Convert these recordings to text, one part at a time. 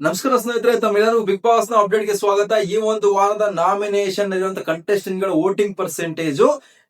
ನಮಸ್ಕಾರ ಸ್ನೇಹಿತರೆ, ತಮ್ಮೆಲ್ಲರಿಗೂ ಬಿಗ್ ಬಾಸ್ ನ ಅಪ್ಡೇಟ್ ಗೆ ಸ್ವಾಗತ. ಈ ಒಂದು ವಾರದ ನಾಮಿನೇಷನ್ ಇರುವಂತಹ ಕಂಟೆಸ್ಟೆಂಟ್ ಗಳ ವೋಟಿಂಗ್ ಪರ್ಸೆಂಟೇಜ್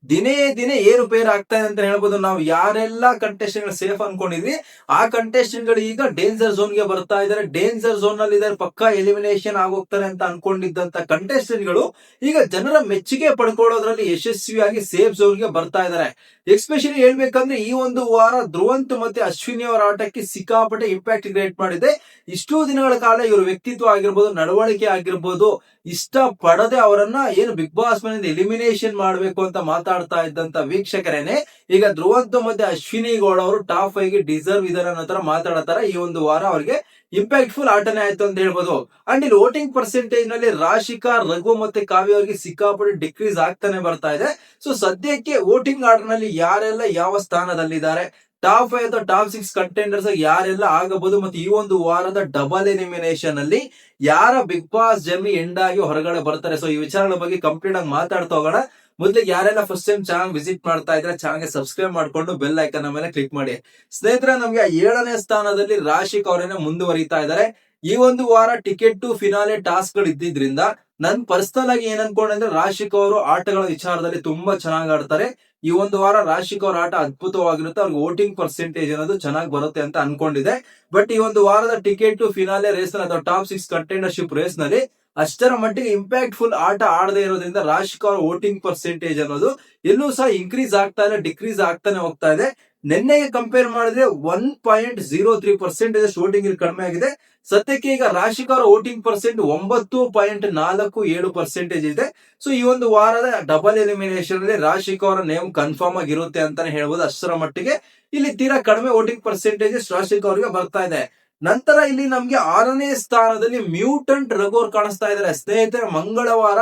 ದಿನೇ ದಿನೇ ಏರುಪೇರು ಆಗ್ತಾ ಇದೆ ಅಂತ ಹೇಳ್ಬೋದು. ನಾವು ಯಾರೆಲ್ಲ ಕಂಟೆಸ್ಟೆಂಟ್ ಗಳು ಸೇಫ್ ಅನ್ಕೊಂಡಿದ್ವಿ ಆ ಕಂಟೆಸ್ಟೆಂಟ್ ಗಳು ಈಗ ಡೇಂಜರ್ ಝೋನ್ ಗೆ ಬರ್ತಾ ಇದಾರೆ. ಡೇಂಜರ್ ಝೋನ್ ನಲ್ಲಿ ಇದಾರೆ, ಪಕ್ಕಾ ಎಲಿಮಿನೇಷನ್ ಆಗೋಗ್ತಾರೆ ಅಂತ ಅನ್ಕೊಂಡಿದ್ದಂತ ಕಂಟೆಸ್ಟೆಂಟ್ ಗಳು ಈಗ ಜನರ ಮೆಚ್ಚುಗೆ ಪಡ್ಕೊಳ್ಳೋದ್ರಲ್ಲಿ ಯಶಸ್ವಿಯಾಗಿ ಸೇಫ್ ಝೋನ್ ಗೆ ಬರ್ತಾ ಇದಾರೆ. ಎಸ್ಪೆಷಲಿ ಹೇಳ್ಬೇಕಂದ್ರೆ ಈ ಒಂದು ವಾರ ಧ್ರುವಂತ್ ಮತ್ತೆ ಅಶ್ವಿನಿ ಅವರ ಆಟಕ್ಕೆ ಸಿಕ್ಕಾಪಟ್ಟೆ ಇಂಪ್ಯಾಕ್ಟ್ ಕ್ರಿಯೇಟ್ ಮಾಡಿದೆ. ಇಷ್ಟೂ ದಿನಗಳ ಕಾಲ ಇವ್ರ ವ್ಯಕ್ತಿತ್ವ ಆಗಿರ್ಬೋದು, ನಡವಳಿಕೆ ಆಗಿರ್ಬೋದು, ಇಷ್ಟ ಪಡದೆ ಅವರನ್ನ ಏನು ಬಿಗ್ ಬಾಸ್ ಮನೆಯಿಂದ ಎಲಿಮಿನೇಷನ್ ಮಾಡಬೇಕು ಅಂತ ಮಾತಾಡ್ತಾ ಇದ್ದಂತ ವೀಕ್ಷಕರೇನೆ ಈಗ ಧ್ರುವಂತ್ ಮತ್ತೆ ಅಶ್ವಿನಿ ಗೌಡ ಅವರು ಟಾಪ್ 5 ಗೆ ಡಿಸರ್ವ್ ಇದಾರೆ ಅನ್ನೋ ತರ ಮಾತಾಡತಾರೆ. ಈ ಒಂದು ವಾರ ಅವರಿಗೆ ಇಂಪ್ಯಾಕ್ಟ್ ಫುಲ್ ಆಟನೇ ಆಯ್ತು ಅಂತ ಹೇಳ್ಬೋದು. ಅಂಡ್ ಇಲ್ಲಿ ವೋಟಿಂಗ್ ಪರ್ಸೆಂಟೇಜ್ ನಲ್ಲಿ ರಾಶಿಕಾ, ರಘು ಮತ್ತೆ ಕಾವ್ಯ ಅವರಿಗೆ ಸಿಕ್ಕಾಪಟ್ಟೆ ಡಿಕ್ರೀಸ್ ಆಗ್ತಾನೆ ಬರ್ತಾ ಇದೆ. ಸೊ ಸದ್ಯಕ್ಕೆ ವೋಟಿಂಗ್ ಆರ್ಡರ್ ನಲ್ಲಿ ಯಾರೆಲ್ಲ ಯಾವ ಸ್ಥಾನದಲ್ಲಿದ್ದಾರೆ, ಟಾಪ್ 5 ಅಥವಾ ಟಾಪ್ 6 ಕಂಟೆಂಡರ್ಸ್ ಯಾರೆಲ್ಲ ಆಗಬಹುದು, ಮತ್ತೆ ಈ ಒಂದು ವಾರದ ಡಬಲ್ ಎಲಿಮಿನೇಷನ್ ಅಲ್ಲಿ ಯಾರ ಬಿಗ್ ಬಾಸ್ ಜರ್ನಿ ಎಂಡ್ ಆಗಿ ಹೊರಗಡೆ ಬರ್ತಾರೆ. ಸೊ ಈ ವಿಚಾರಗಳ ಬಗ್ಗೆ ಕಂಪ್ಲೀಟ್ ಆಗಿ ಮಾತಾಡ್ತಾ ಹೋಗೋಣ. ಮೊದಲಿಗೆ ಯಾರೆಲ್ಲ ಫಸ್ಟ್ ಟೈಮ್ ಚಾನಲ್ ವಿಸಿಟ್ ಮಾಡ್ತಾ ಇದ್ರೆ ಚಾನಲ್ ಗೆ ಸಬ್ಸ್ಕ್ರೈಬ್ ಮಾಡ್ಕೊಂಡು ಬೆಲ್ ಐಕನ್ ಮೇಲೆ ಕ್ಲಿಕ್ ಮಾಡಿ. ಸ್ನೇಹಿತರೆ, ನಮ್ಗೆ 7ನೇ ಸ್ಥಾನದಲ್ಲಿ ರಾಶಿಕ್ ಅವರೇನೆ ಮುಂದುವರಿತಾ ಇದ್ದಾರೆ. ಈ ಒಂದು ವಾರ ಟಿಕೆಟ್ ಟು ಫಿನಾಲೆ ಟಾಸ್ಕ್ ಗಳು ಇದ್ದಿದ್ರಿಂದ ನನ್ ಪರ್ಸನಲ್ ಆಗಿ ಏನ್ ಅನ್ಕೊಂಡ್ರೆ ರಾಶಿಕ್ ಅವರು ಆಟಗಳ ವಿಚಾರದಲ್ಲಿ ತುಂಬಾ ಚೆನ್ನಾಗಿ ಆಡ್ತಾರೆ. ಈ ಒಂದು ವಾರ ರಾಶಿಕ್ ಅವರ ಆಟ ಅದ್ಭುತವಾಗಿರುತ್ತೆ. ಅವ್ರಿಗೆ ವೋಟಿಂಗ್ ಪರ್ಸೆಂಟೇಜ್ ಅನ್ನೋದು ಚೆನ್ನಾಗಿ ಬರುತ್ತೆ ಅಂತ ಅನ್ಕೊಂಡಿದೆ. ಬಟ್ ಈ ಒಂದು ವಾರದ ಟಿಕೆಟ್ ಟು ಫಿನಾಲೆ ರೇಸ್ ಅಥವಾ ಟಾಪ್ 6 ಕಂಟೆಂಡರ್ಶಿಪ್ ರೇಸ್ ನಲ್ಲಿ ಅಷ್ಟರ ಮಟ್ಟಿಗೆ ಇಂಪ್ಯಾಕ್ಟ್ ಫುಲ್ ಆಟ ಆಡದೇ ಇರೋದ್ರಿಂದ ರಾಶಿಕ್ ಅವರ ವೋಟಿಂಗ್ ಪರ್ಸೆಂಟೇಜ್ ಅನ್ನೋದು ಎಲ್ಲೂ ಸಹ ಇನ್ಕ್ರೀಸ್ ಆಗ್ತಾ ಇಲ್ಲ, ಡಿಕ್ರೀಸ್ ಆಗ್ತಾನೆ ಹೋಗ್ತಾ ಇದೆ. ನಿನ್ನೆಗೆ ಕಂಪೇರ್ ಮಾಡಿದ್ರೆ 1.03% ವೋಟಿಂಗ್ ಇಲ್ಲಿ ಕಡಿಮೆ ಆಗಿದೆ. ಸದ್ಯಕ್ಕೆ ಈಗ ರಾಶಿಕ್ ಅವರ ವೋಟಿಂಗ್ ಪರ್ಸೆಂಟ್ 9.47% ಇದೆ. ಸೊ ಈ ಒಂದು ವಾರದ ಡಬಲ್ ಎಲಿಮಿನೇಷನ್ ಅಲ್ಲಿ ರಾಶಿಕ್ ಅವರ ನೇಮ್ ಕನ್ಫರ್ಮ್ ಆಗಿರುತ್ತೆ ಅಂತಾನೆ ಹೇಳ್ಬೋದು. ಅಷ್ಟರ ಮಟ್ಟಿಗೆ ಇಲ್ಲಿ ತೀರಾ ಕಡಿಮೆ ವೋಟಿಂಗ್ ಪರ್ಸೆಂಟೇಜ್ ರಾಶಿಕ್ ಅವರಿಗೆ ಬರ್ತಾ ಇದೆ. ನಂತರ ಇಲ್ಲಿ ನಮ್ಗೆ 6ನೇ ಸ್ಥಾನದಲ್ಲಿ ಮ್ಯೂಟೆಂಟ್ ರಘು ಅವರು ಕಾಣಿಸ್ತಾ ಇದ್ದಾರೆ. ಸ್ನೇಹಿತರೆ, ಮಂಗಳವಾರ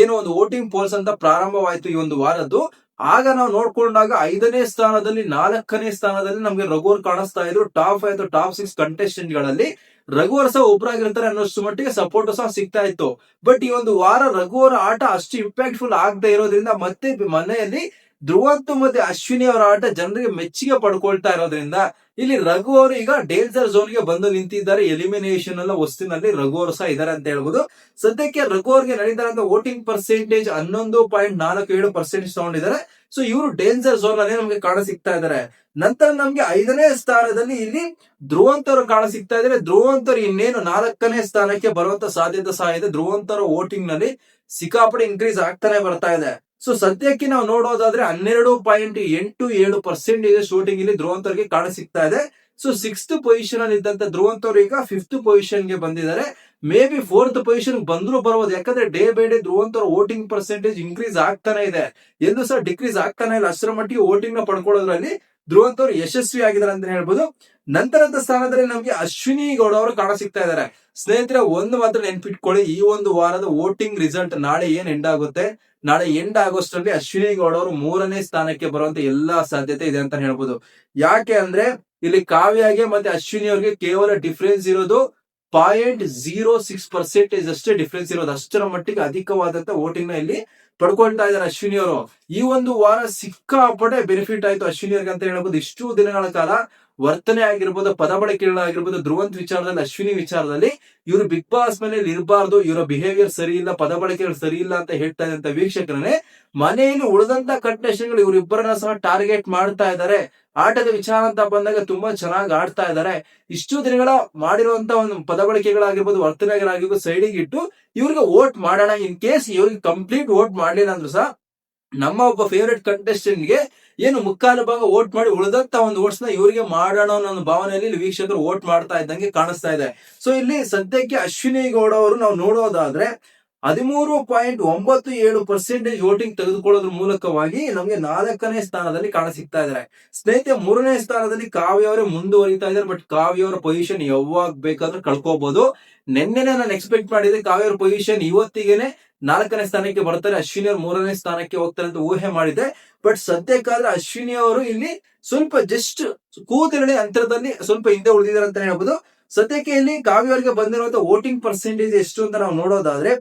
ಏನೋ ಒಂದು ವೋಟಿಂಗ್ ಪೋಲ್ಸ್ ಅಂತ ಪ್ರಾರಂಭವಾಯಿತು ಈ ಒಂದು ವಾರದ್ದು. ಆಗ ನಾವು ನೋಡ್ಕೊಂಡಾಗ 5ನೇ ಸ್ಥಾನದಲ್ಲಿ 4ನೇ ಸ್ಥಾನದಲ್ಲಿ ನಮ್ಗೆ ರಘು ಅವರು ಕಾಣಿಸ್ತಾ ಇದ್ರು. ಟಾಪ್ 5 ಟಾಪ್ 6 ಕಂಟೆಸ್ಟೆಂಟ್ ಗಳಲ್ಲಿ ರಘು ಅವರು ಸಹ ಒಬ್ಬರಾಗಿರ್ತಾರೆ ಅನ್ನೋಷ್ಟು ಮಟ್ಟಿಗೆ ಸಪೋರ್ಟ್ ಸಹ ಸಿಗ್ತಾ ಇತ್ತು. ಬಟ್ ಈ ಒಂದು ವಾರ ರಘು ಅವರ ಆಟ ಅಷ್ಟು ಇಂಪ್ಯಾಕ್ಟ್ ಫುಲ್ ಆಗದೆ ಇರೋದ್ರಿಂದ ಮತ್ತೆ ಮನೆಯಲ್ಲಿ ಧ್ರುವಂತ್ ಮತ್ತೆ ಅಶ್ವಿನಿ ಅವರ ಆಟ ಜನರಿಗೆ ಮೆಚ್ಚುಗೆ ಪಡ್ಕೊಳ್ತಾ ಇರೋದ್ರಿಂದ ಇಲ್ಲಿ ರಘು ಅವರು ಈಗ ಡೇಂಜರ್ ಝೋನ್ ಗೆ ಬಂದು ನಿಂತಿದ್ದಾರೆ. ಎಲಿಮಿನೇಷನ್ ಎಲ್ಲ ವಸ್ತಿನಲ್ಲಿ ರಘು ಅವರು ಸಹ ಇದಾರೆ ಅಂತ ಹೇಳ್ಬೋದು. ಸದ್ಯಕ್ಕೆ ರಘು ಅವರಿಗೆ ನಡೀತಾರಂತ ವೋಟಿಂಗ್ ಪರ್ಸೆಂಟೇಜ್ 11.47% ತಗೊಂಡಿದ್ದಾರೆ. ಸೊ ಇವರು ಡೇಂಜರ್ ಝೋನ್ ಅಲ್ಲಿ ನಮ್ಗೆ ಕಾಣ ಸಿಗ್ತಾ ಇದ್ದಾರೆ. ನಂತರ ನಮ್ಗೆ 5ನೇ ಸ್ಥಾನದಲ್ಲಿ ಇಲ್ಲಿ ಧ್ರುವಂತ್ ಅವರು ಕಾಣ ಸಿಗ್ತಾ ಇದ್ದಾರೆ. ಧ್ರುವಂತ್ ಅವರು ಇನ್ನೇನು 4ನೇ ಸ್ಥಾನಕ್ಕೆ ಬರುವಂತ ಸಾಧ್ಯತೆ ಸಹ ಇದೆ. ಧ್ರುವಂತ್ ಅವರ ವೋಟಿಂಗ್ ನಲ್ಲಿ ಸಿಕ್ಕಾಪಟ್ಟೆ ಇನ್ಕ್ರೀಸ್ ಆಗ್ತಾನೆ ಬರ್ತಾ ಇದೆ. ಸೊ ಸದ್ಯಕ್ಕೆ ನಾವು ನೋಡೋದಾದ್ರೆ 12.87% ಶೂಟಿಂಗ್ ಇಲ್ಲಿ ಧ್ರುವಂತ್ ಅವರಿಗೆ ಕಾಣ ಸಿಗ್ತಾ ಇದೆ. ಸೊ 6th ಪೊಸಿಷನ್ ಅಲ್ಲಿ ಇದ್ದಂತ ಧ್ರುವಂತ್ ಅವರು ಈಗ 5th ಪೊಸಿಷನ್ ಗೆ ಬಂದಿದ್ದಾರೆ. ಮೇ ಬಿ 4th ಪೊಸಿಷನ್ ಬಂದ್ರು ಬರಬಹುದು. ಯಾಕಂದ್ರೆ ಡೇ ಬೈ ಡೇ ಧ್ರುವಂತ್ ಅವರ ವೋಟಿಂಗ್ ಪರ್ಸೆಂಟೇಜ್ ಇನ್ಕ್ರೀಸ್ ಆಗ್ತಾನೆ ಇದೆ, ಎಲ್ಲೂ ಸಹ ಡಿಕ್ರೀಸ್ ಆಗ್ತಾನೆ ಇಲ್ಲ. ಅಷ್ಟರ ಮಟ್ಟಿಗೆ ವೋಟಿಂಗ್ ನ ಪಡ್ಕೊಳ್ಳೋದ್ರಲ್ಲಿ ಧ್ರುವಂತ್ ಅವರು ಯಶಸ್ವಿ ಆಗಿದ್ದಾರೆ ಅಂತ ಹೇಳ್ಬೋದು. ನಂತರದ ಸ್ಥಾನದಲ್ಲಿ ನಮಗೆ ಅಶ್ವಿನಿ ಗೌಡ ಅವರು ಕಾಣ ಸಿಗ್ತಾ ಇದ್ದಾರೆ. ಸ್ನೇಹಿತರೆ, ಒಂದು ಮಾತ್ರ ನೆನ್ಪಿಟ್ಕೊಳ್ಳಿ, ಈ ಒಂದು ವಾರದ ವೋಟಿಂಗ್ ರಿಸಲ್ಟ್ ನಾಳೆ ಏನ್ ಎಂಡ್ ಆಗುತ್ತೆ, ನಾಳೆ ಎಂಡ್ ಆಗೋಷ್ಟರಲ್ಲಿ ಅಶ್ವಿನಿ ಗೌಡ ಅವರು 3ನೇ ಸ್ಥಾನಕ್ಕೆ ಬರುವಂತ ಎಲ್ಲಾ ಸಾಧ್ಯತೆ ಇದೆ ಅಂತ ಹೇಳ್ಬೋದು. ಯಾಕೆ ಅಂದ್ರೆ ಇಲ್ಲಿ ಕಾವ್ಯಗೆ ಮತ್ತೆ ಅಶ್ವಿನಿ ಅವರಿಗೆ ಕೇವಲ ಡಿಫರೆನ್ಸ್ ಇರೋದು 0.06% ಅಷ್ಟೇ ಡಿಫರೆನ್ಸ್ ಇರೋದು. ಅಷ್ಟರ ಮಟ್ಟಿಗೆ ಅಧಿಕವಾದಂತ ವೋಟಿಂಗ್ ನ ಇಲ್ಲಿ ಪಡ್ಕೊಳ್ತಾ ಇದ್ದಾರೆ ಅಶ್ವಿನಿ ಅವರು. ಈ ಒಂದು ವಾರ ಸಿಕ್ಕಾಪಟ್ಟೆ ಬೆನಿಫಿಟ್ ಆಯ್ತು ಅಶ್ವಿನಿ ಅವ್ರಿಗೆ ಅಂತ ಹೇಳ್ಬೋದು. ಇಷ್ಟು ದಿನಗಳ ಕಾಲ ವರ್ತನೆ ಆಗಿರ್ಬೋದು, ಪದ ಬಳಕೆಗಳಾಗಿರ್ಬೋದು, ಧ್ರುವಂತ್ ವಿಚಾರದಲ್ಲಿ, ಅಶ್ವಿನಿ ವಿಚಾರದಲ್ಲಿ ಇವರು ಬಿಗ್ ಬಾಸ್ ಮನೆಯಲ್ಲಿ ಇರಬಾರ್ದು, ಇವರ ಬಿಹೇವಿಯರ್ ಸರಿ ಇಲ್ಲ, ಪದ ಬಳಕೆಗಳು ಸರಿ ಇಲ್ಲ ಅಂತ ಹೇಳ್ತಾ ಇದ್ದಂತ ವೀಕ್ಷಕರನ್ನೇ ಮನೆಯಲ್ಲಿ ಉಳಿದಂತ ಕಂಟೆಸ್ಟೆಂಟ್ ಗಳು ಇವರಿಬ್ಬರನ್ನ ಸಹ ಟಾರ್ಗೆಟ್ ಮಾಡ್ತಾ ಇದ್ದಾರೆ. ಆಟದ ವಿಚಾರ ಅಂತ ಬಂದಾಗ ತುಂಬಾ ಚೆನ್ನಾಗಿ ಆಡ್ತಾ ಇದ್ದಾರೆ. ಇಷ್ಟು ದಿನಗಳ ಮಾಡಿರುವಂತ ಒಂದು ಪದ ಬಳಕೆಗಳಾಗಿರ್ಬೋದು, ವರ್ತನೆಗಳಾಗಿರ್ಬೋದು ಸೈಡಿಗೆ ಇಟ್ಟು ಇವ್ರಿಗೆ ವೋಟ್ ಮಾಡೋಣ. ಇನ್ ಕೇಸ್ ಇವ್ರಿಗೆ ಕಂಪ್ಲೀಟ್ ವೋಟ್ ಮಾಡ್ಲಿಲ್ಲ ಅಂದ್ರೂ ಸಹ ನಮ್ಮ ಒಬ್ಬ ಫೇವರೇಟ್ ಕಂಟೆಸ್ಟೆಂಟ್ ಗೆ ಏನು ಮುಕ್ಕಾಲು ಭಾಗ ವೋಟ್ ಮಾಡಿ ಉಳಿದಂತ ಒಂದು ವೋಟ್ಸ್ ನ ಇವರಿಗೆ ಮಾಡೋಣ ಅನ್ನೋ ಭಾವನೆಯಲ್ಲಿ ವೀಕ್ಷಕರು ವೋಟ್ ಮಾಡ್ತಾ ಇದ್ದಂಗೆ ಕಾಣಿಸ್ತಾ ಇದೆ. ಸೊ ಇಲ್ಲಿ ಸದ್ಯಕ್ಕೆ ಅಶ್ವಿನಿ ಗೌಡ ಅವರು ನಾವು ನೋಡೋದಾದ್ರೆ 13.97% ವೋಟಿಂಗ್ ತೆಗೆದುಕೊಳ್ಳೋದ್ರ ಮೂಲಕವಾಗಿ ನಮಗೆ 4ನೇ ಸ್ಥಾನದಲ್ಲಿ ಕಾಣ ಸಿಗ್ತಾ ಇದ್ದಾರೆ. ಸ್ನೇಹಿತರೆ, 3ನೇ ಸ್ಥಾನದಲ್ಲಿ ಕಾವ್ಯ ಅವರೇ ಮುಂದುವರಿತಾ ಇದ್ದಾರೆ. ಬಟ್ ಕಾವ್ಯ ಅವರ ಪೊಸಿಷನ್ ಯಾವಾಗ ಬೇಕಾದ್ರೂ ಕಳ್ಕೋಬಹುದು. ನಿನ್ನೆನೆ ನಾನು ಎಕ್ಸ್ಪೆಕ್ಟ್ ಮಾಡಿದೆ ಕಾವ್ಯ ಅವರ ಪೊಸಿಷನ್ ಇವತ್ತಿಗೆನೆ 4ನೇ ಸ್ಥಾನಕ್ಕೆ ಬರ್ತಾರೆ, ಅಶ್ವಿನಿ ಅವರು 3ನೇ ಸ್ಥಾನಕ್ಕೆ ಹೋಗ್ತಾರೆ ಅಂತ ಊಹೆ ಮಾಡಿದೆ. ಬಟ್ ಸದ್ಯಕ್ಕಾದ್ರೆ ಅಶ್ವಿನಿ ಅವರು ಇಲ್ಲಿ ಸ್ವಲ್ಪ ಜಸ್ಟ್ ಕೂತಿರಲಿ ಅಂತರದಲ್ಲಿ ಸ್ವಲ್ಪ ಹಿಂದೆ ಉಳಿದಿದ್ದಾರೆ ಅಂತ ಹೇಳ್ಬೋದು. ಸದ್ಯಕ್ಕೆ ಇಲ್ಲಿ ಕಾವ್ಯ ಅವರಿಗೆ ಬಂದಿರುವಂತಹ ವೋಟಿಂಗ್ ಪರ್ಸೆಂಟೇಜ್ ಎಷ್ಟು ಅಂತ ನಾವು ನೋಡೋದಾದ್ರೆ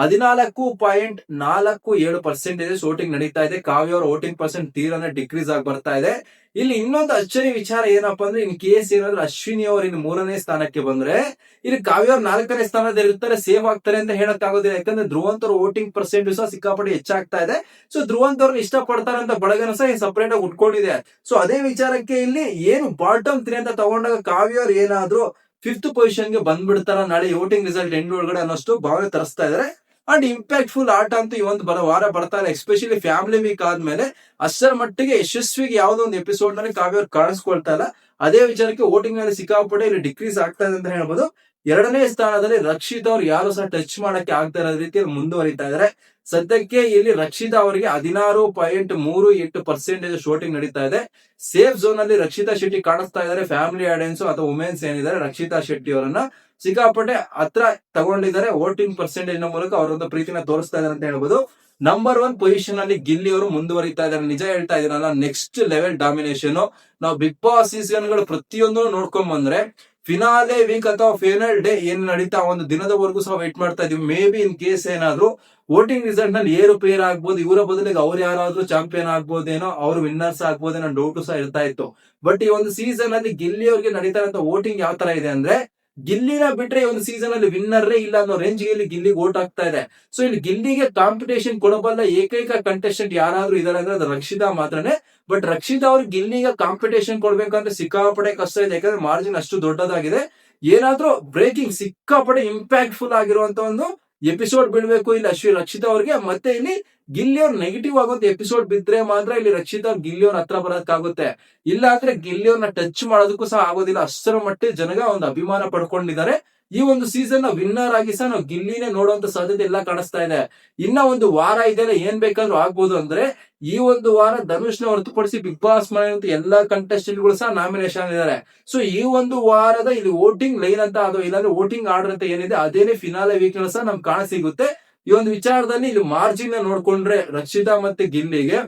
14.47% ವೋಟಿಂಗ್ ನಡೀತಾ ಇದೆ. ಕಾವ್ಯ ಅವರ ವೋಟಿಂಗ್ ಪರ್ಸೆಂಟ್ ತೀರಾನೇ ಡಿಕ್ರೀಸ್ ಆಗಿ ಬರ್ತಾ ಇದೆ. ಇಲ್ಲಿ ಇನ್ನೊಂದು ಅಚ್ಚರಿ ವಿಚಾರ ಏನಪ್ಪಾ ಅಂದ್ರೆ, ಇನ್ ಕೇಸ್ ಏನಾದ್ರು ಅಶ್ವಿನಿ ಅವರು ಇನ್ನು 3ನೇ ಸ್ಥಾನಕ್ಕೆ ಬಂದ್ರೆ ಇಲ್ಲಿ ಕಾವ್ಯ ಅವ್ರು 4ನೇ ಸ್ಥಾನದಲ್ಲಿ ಇರ್ತಾರೆ, ಸೇವ್ ಆಗ್ತಾರೆ ಅಂತ ಹೇಳಕ್ ಆಗೋದಿಲ್ಲ. ಯಾಕಂದ್ರೆ ಧ್ರುವಂತ್ ಅವ್ರ ವೋಟಿಂಗ್ ಪರ್ಸೆಂಟ್ ಸಹ ಸಿಕ್ಕಾಪಟ್ಟೆ ಹೆಚ್ಚಾಗ್ತಾ ಇದೆ. ಸೊ ಧ್ರುವಂತ್ ಅವ್ರನ್ನ ಇಷ್ಟ ಪಡ್ತಾರೆ ಅಂತ ಬಳಗನ ಸಹ ಸಪರೇಟ್ ಆಗಿ ಉಟ್ಕೊಂಡಿದೆ. ಸೊ ಅದೇ ವಿಚಾರಕ್ಕೆ ಇಲ್ಲಿ ಏನು ಬಾಟಮ್ 3 ಅಂತ ತಗೊಂಡಾಗ ಕಾವ್ಯ ಅವ್ರು ಏನಾದ್ರು 5th ಪೊಸಿಷನ್ ಗೆ ಬಂದ್ಬಿಡ್ತಾರ ನಾಳೆ ವೋಟಿಂಗ್ ರಿಸಲ್ಟ್ ಎಂಡ್ ಒಳಗಡೆ ಅನ್ನೋಷ್ಟು ಭಾವನೆ ತರಿಸ್ತಾ ಇದಾರೆ. ಅಂಡ್ ಇಂಪ್ಯಾಕ್ಟ್ ಫುಲ್ ಆಟ ಅಂತೂ ಈ ಒಂದು ವಾರ ಬರ್ತಾ ಇದೆ. ಎಸ್ಪೆಷಲಿ ಫ್ಯಾಮಿಲಿ ವೀಕ್ ಆದ್ಮೇಲೆ ಅಷ್ಟರ ಮಟ್ಟಿಗೆ ಯಶಸ್ವಿಗೆ ಯಾವ್ದೋ ಒಂದು ಎಪಿಸೋಡ್ ನಲ್ಲಿ ಕಾವ್ಯ ಅವ್ರು ಕಾಣಿಸ್ಕೊಳ್ತಾ ಇಲ್ಲ. ಅದೇ ವಿಚಾರಕ್ಕೆ ವೋಟಿಂಗ್ ನಲ್ಲಿ ಸಿಕ್ಕಾಪಟ್ಟೆ ಇಲ್ಲಿ ಡಿಕ್ರೀಸ್ ಆಗ್ತಾ ಇದೆ ಅಂತ ಹೇಳ್ಬೋದು. 2ನೇ ಸ್ಥಾನದಲ್ಲಿ ರಕ್ಷಿತಾ ಅವ್ರು ಯಾರು ಸಹ ಟಚ್ ಮಾಡಕ್ಕೆ ಆಗ್ತಾ ಇರೋ ರೀತಿಯಲ್ಲಿ ಮುಂದುವರಿತಾ ಇದಾರೆ. ಸದ್ಯಕ್ಕೆ ಇಲ್ಲಿ ರಕ್ಷಿತಾ ಅವರಿಗೆ 16.38% ವೋಟಿಂಗ್ ನಡೀತಾ ಇದೆ. ಸೇಫ್ ಝೋನ್ ಅಲ್ಲಿ ರಕ್ಷಿತಾ ಶೆಟ್ಟಿ ಕಾಣಿಸ್ತಾ ಇದ್ದಾರೆ. ಫ್ಯಾಮಿಲಿ ಆಡಿಯನ್ಸ್ ಅಥವಾ ವುಮೆನ್ಸ್ ಏನಿದ್ದಾರೆ ರಕ್ಷಿತಾ ಶೆಟ್ಟಿ ಅವರನ್ನ ಸಿಕ್ಕಾಪಟ್ಟೆ ಹತ್ರ ತಗೊಂಡಿದ್ದಾರೆ. ವೋಟಿಂಗ್ ಪರ್ಸೆಂಟೇಜ್ ನ ಮೂಲಕ ಅವರೊಂದು ಪ್ರೀತಿನ ತೋರಿಸ್ತಾ ಇದ್ದಾರೆ ಅಂತ ಹೇಳ್ಬೋದು. ನಂಬರ್ 1 ಪೊಸಿಷನ್ ಅಲ್ಲಿ ಗಿಲ್ಲಿ ಅವರು ಮುಂದುವರಿತಾ ಇದ್ದಾರೆ. ನಿಜ ಹೇಳ್ತಾ ಇದೀನಲ್ಲ, ನೆಕ್ಸ್ಟ್ ಲೆವೆಲ್ ಡಾಮಿನೇಷನ್. ನಾವು ಬಿಗ್ ಬಾಸ್ ಸೀಸನ್ ಗಳು ಪ್ರತಿಯೊಂದು ನೋಡ್ಕೊಂಡ್ ಬಂದ್ರೆ ಫಿನಾಲೆ ವೀಕ್ ಅಥವಾ ಫೈನಲ್ ಡೇ ಏನ್ ನಡೀತಾ ಒಂದು ದಿನದವರೆಗೂ ಸಹ ವೇಟ್ ಮಾಡ್ತಾ ಇದೀವಿ. ಮೇ ಬಿ ಇನ್ ಕೇಸ್ ಏನಾದ್ರು ವೋಟಿಂಗ್ ರಿಸಲ್ಟ್ ನಲ್ಲಿ ಏರುಪೇರು ಆಗ್ಬೋದು, ಇವರ ಬದಲಿಗೆ ಅವ್ರು ಯಾರಾದ್ರೂ ಚಾಂಪಿಯನ್ ಆಗ್ಬೋದೇನೋ, ಅವ್ರು ವಿನ್ನರ್ಸ್ ಆಗ್ಬೋದೇನೋ ಡೌಟ್ ಸಹ ಇರ್ತಾ ಇತ್ತು. ಬಟ್ ಈ ಒಂದು ಸೀಸನ್ ಅಲ್ಲಿ ಗಿಲ್ಲಿ ಅವ್ರಿಗೆ ನಡೀತಾ ಇರೋ ವೋಟಿಂಗ್ ಯಾವ ತರ ಇದೆ ಅಂದ್ರೆ, ಗಿಲ್ಲಿನ ಬಿಟ್ರೆ ಈ ಒಂದು ಸೀಸನ್ ಅಲ್ಲಿ ವಿನ್ನರೇ ಇಲ್ಲ ಅನ್ನೋ ರೇಂಜ್ ಗೆ ಇಲ್ಲಿ ಗಿಲ್ಲಿಗೆ ವೋಟ್ ಆಗ್ತಾ ಇದೆ. ಸೊ ಇಲ್ಲಿ ಗಿಲ್ಲಿಗೆ ಕಾಂಪಿಟೇಷನ್ ಕೊಡಬಲ್ಲ ಏಕೈಕ ಕಂಟೆಸ್ಟೆಂಟ್ ಯಾರಾದ್ರೂ ಇದಾರೆ ಅಂದ್ರೆ ಅದು ರಕ್ಷಿತಾ ಮಾತ್ರನೇ. ಬಟ್ ರಕ್ಷಿತಾ ಅವ್ರು ಗಿಲ್ಲಿಗೆ ಕಾಂಪಿಟೇಷನ್ ಕೊಡ್ಬೇಕಂದ್ರೆ ಸಿಕ್ಕಾಪಡೆ ಕಷ್ಟ ಇದೆ. ಯಾಕಂದ್ರೆ ಮಾರ್ಜಿನ್ ಅಷ್ಟು ದೊಡ್ಡದಾಗಿದೆ. ಏನಾದ್ರೂ ಬ್ರೇಕಿಂಗ್ ಸಿಕ್ಕಾಪಡೆ ಇಂಪ್ಯಾಕ್ಟ್ ಫುಲ್ ಆಗಿರುವಂತ ಒಂದು ಎಪಿಸೋಡ್ ಬೀಳ್ಬೇಕು ಇಲ್ಲಿ ರಕ್ಷಿತಾ ಅವ್ರಿಗೆ. ಮತ್ತೆ ಇಲ್ಲಿ ಗಿಲ್ಲಿ ಅವ್ರ ನೆಗೆಟಿವ್ ಆಗುವಂತ ಎಪಿಸೋಡ್ ಬಿದ್ರೆ ಮಾತ್ರ ಇಲ್ಲಿ ರಕ್ಷಿತಾ ಅವ್ರ ಗಿಲ್ಲಿ ಅವ್ರ ಹತ್ರ ಬರೋದಕ್ಕಾಗುತ್ತೆ. ಇಲ್ಲ ಅಂದ್ರೆ ಗಿಲ್ಲಿ ಅವ್ರನ್ನ ಟಚ್ ಮಾಡೋದಕ್ಕೂ ಸಹ ಆಗೋದಿಲ್ಲ. ಅಷ್ಟರ ಮಟ್ಟಿಗೆ ಜನಗ ಒಂದು ಅಭಿಮಾನ ಪಡ್ಕೊಂಡಿದ್ದಾರೆ. ಈ ಒಂದು ಸೀಸನ್ ನ ವಿನ್ನರ್ ಆಗಿ ಸಹ ನಾವು ಗಿಲ್ಲಿನೇ ನೋಡುವಂತ ಸಾಧ್ಯತೆ ಎಲ್ಲ ಕಾಣಿಸ್ತಾ ಇದೆ. ಇನ್ನ ಒಂದು ವಾರ ಇದೆಲ್ಲ ಏನ್ ಬೇಕಾದ್ರೂ ಆಗ್ಬೋದು. ಅಂದ್ರೆ ಈ ಒಂದು ವಾರ ಧನುಷ್ ನ ಹೊರತುಪಡಿಸಿ ಬಿಗ್ ಬಾಸ್ ಮನೆ ಎಲ್ಲಾ ಕಂಟೆಸ್ಟೆಂಟ್ ಗಳು ಸಹ ನಾಮಿನೇಷನ್ ಇದ್ದಾರೆ. ಸೊ ಈ ಒಂದು ವಾರದ ಇಲ್ಲಿ ವೋಟಿಂಗ್ ಲೈನ್ ಅಂತ ಅದು ಇಲ್ಲಾಂದ್ರೆ ವೋಟಿಂಗ್ ಆರ್ಡರ್ ಅಂತ ಏನಿದೆ ಅದೇನೇ ಫಿನಾಲೆ ವೀಕ್ ಸಹ ನಮ್ಗೆ ಕಾಣ ಸಿಗುತ್ತೆ. ಈ ಒಂದು ವಿಚಾರದಲ್ಲಿ ಇಲ್ಲಿ ಮಾರ್ಜಿನ್ ನೋಡ್ಕೊಂಡ್ರೆ ರಕ್ಷಿತಾ ಮತ್ತೆ ಗಿಲ್ಲಿಗೆ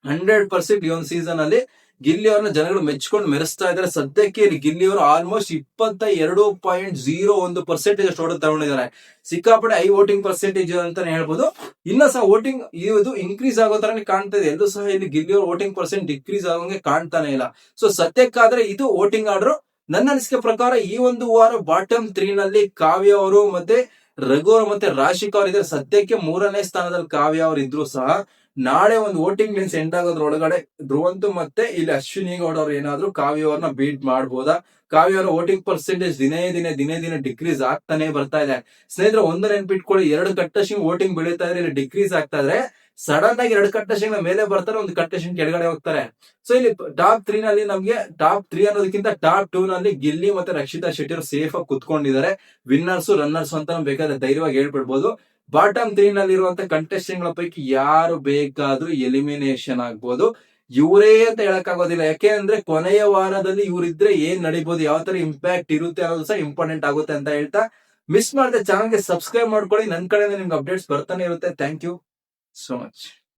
100% ಈ ಒಂದು ಸೀಸನ್ ಅಲ್ಲಿ ಗಿಲ್ಲಿ ಅವ್ರನ್ನ ಜನಗಳು ಮೆಚ್ಕೊಂಡು ಮೆರೆಸ್ತಾ ಇದ್ದಾರೆ. ಸದ್ಯಕ್ಕೆ ಇಲ್ಲಿ ಗಿಲ್ಲಿ ಅವರು ಆಲ್ಮೋಸ್ಟ್ 22.01% ಓಟ್ ತಗೊಂಡಿದ್ದಾರೆ. ಸಿಕ್ಕಾಪಡೆ ಹೈ ವೋಟಿಂಗ್ ಪರ್ಸೆಂಟೇಜ್ ಅಂತಾನೆ ಹೇಳ್ಬೋದು. ಇನ್ನ ಸಹ ವೋಟಿಂಗ್ ಇದು ಇನ್ಕ್ರೀಸ್ ಆಗೋ ತರನೇ ಕಾಣ್ತಾ ಇದೆ. ಎಲ್ಲೂ ಸಹ ಇಲ್ಲಿ ಗಿಲ್ಲಿ ಅವ್ರ ವೋಟಿಂಗ್ ಪರ್ಸೆಂಟ್ ಡಿಕ್ರೀಸ್ ಆಗೋಂಗೆ ಕಾಣ್ತಾನೆ ಇಲ್ಲ. ಸೊ ಸದ್ಯಕ್ಕಾದ್ರೆ ಇದು ವೋಟಿಂಗ್ ಆರ್ಡರ್. ನನ್ನ ಅನಿಸಿಕೆ ಪ್ರಕಾರ ಈ ಒಂದು ವಾರ ಬಾಟಮ್ 3 ನಲ್ಲಿ ಕಾವ್ಯ ಅವರು ಮತ್ತೆ ರಘು ಅವರು ಮತ್ತೆ ರಾಶಿಕಾ ಅವರು ಇದ್ದಾರೆ. ಸದ್ಯಕ್ಕೆ 3ನೇ ಸ್ಥಾನದಲ್ಲಿ ಕಾವ್ಯ ಅವರು ಇದ್ರು ಸಹ ನಾಳೆ ಒಂದು ವೋಟಿಂಗ್ ಲಿನ್ಸ್ ಎಂಡ್ ಆಗೋದ್ರ ಒಳಗಡೆ ಧ್ರುವಂತು ಮತ್ತೆ ಇಲ್ಲಿ ಅಶ್ವಿನಿ ಗೌಡ ಅವರು ಏನಾದ್ರು ಕಾವ್ಯ ಅವ್ರನ್ನ ಬೀಟ್ ಮಾಡಬಹುದಾ? ಕಾವ್ಯ ಅವರ ವೋಟಿಂಗ್ ಪರ್ಸೆಂಟೇಜ್ ದಿನೇ ದಿನೇ ಡಿಕ್ರೀಸ್ ಆಗ್ತಾನೆ ಬರ್ತಾ ಇದೆ. ಸ್ನೇಹಿತರೆ, ಒಂದು ನೆನ್ಪಿಟ್ಕೊಳ್ಳಿ, 2 ಕಂಟೆಸ್ಟೆಂಟ್ ವೋಟಿಂಗ್ ಬೆಳೀತಾ ಇದ್ರೆ ಇಲ್ಲಿ ಡಿಕ್ರೀಸ್ ಆಗ್ತಾ ಇದ್ರೆ ಸಡನ್ ಆಗಿ 2 ಕಂಟೆಸ್ಟೆಂಟ್ ಮೇಲೆ ಬರ್ತಾರೆ, ಒಂದು ಕಂಟೆಸ್ಟೆಂಟ್ ಕೆಳಗಡೆ ಹೋಗ್ತಾರೆ. ಸೊ ಇಲ್ಲಿ ಟಾಪ್ 3 ನಲ್ಲಿ ನಮ್ಗೆ ಟಾಪ್ 3 ಅನ್ನೋದಕ್ಕಿಂತ ಟಾಪ್ 2 ನಲ್ಲಿ ಗಿಲ್ಲಿ ಮತ್ತೆ ರಕ್ಷಿತಾ ಶೆಟ್ಟಿ ಅವರು ಸೇಫ್ ಆಗಿ ಕುತ್ಕೊಂಡಿದ್ದಾರೆ. ವಿನ್ನರ್ಸ್ ರನ್ನರ್ಸ್ ಅಂತ ಬೇಕಾದ್ರೆ ಧೈರ್ಯವಾಗಿ ಹೇಳ್ಬಿಡ್ಬೋದು. ಬಾಟಮ್ 3 ನಲ್ಲಿ ಇರುವಂತ ಕಂಟೆಸ್ಟೆಂಟ್ ಗಳ ಪೈಕಿ ಯಾರು ಬೇಕಾದ್ರೂ ಎಲಿಮಿನೇಷನ್ ಆಗ್ಬೋದು. ಇವರೇ ಅಂತ ಹೇಳಕ್ ಆಗೋದಿಲ್ಲ. ಯಾಕೆ ಅಂದ್ರೆ ಕೊನೆಯ ವಾರದಲ್ಲಿ ಇವರಿದ್ರೆ ಏನ್ ನಡೀಬಹುದು, ಯಾವ ತರ ಇಂಪ್ಯಾಕ್ಟ್ ಇರುತ್ತೆ ಅನ್ನೋದು ಸಹ ಇಂಪಾರ್ಟೆಂಟ್ ಆಗುತ್ತೆ ಅಂತ ಹೇಳ್ತಾ, ಮಿಸ್ ಮಾಡದೆ ಚಾನಲ್ಗೆ ಸಬ್ಸ್ಕ್ರೈಬ್ ಮಾಡ್ಕೊಳ್ಳಿ. ನನ್ನ ಕಡೆಯಿಂದ ನಿಮ್ಗೆ ಅಪ್ಡೇಟ್ಸ್ ಬರ್ತಾನೆ ಇರುತ್ತೆ. Thank you so much.